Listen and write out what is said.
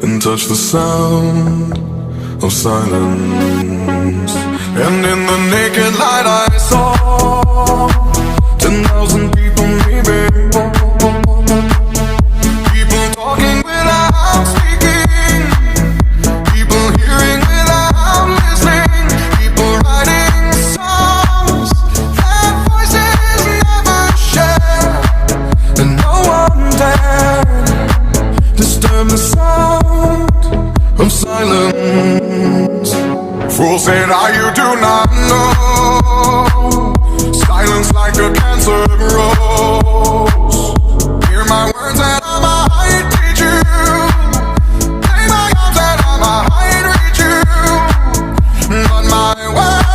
and touch the sound of silence. And in the naked light I saw 10,000 people, maybe. People talking without speaking, people hearing without listening, people writing songs that voices never share, and no one dared disturb the sound of silence. Fool said, are you do not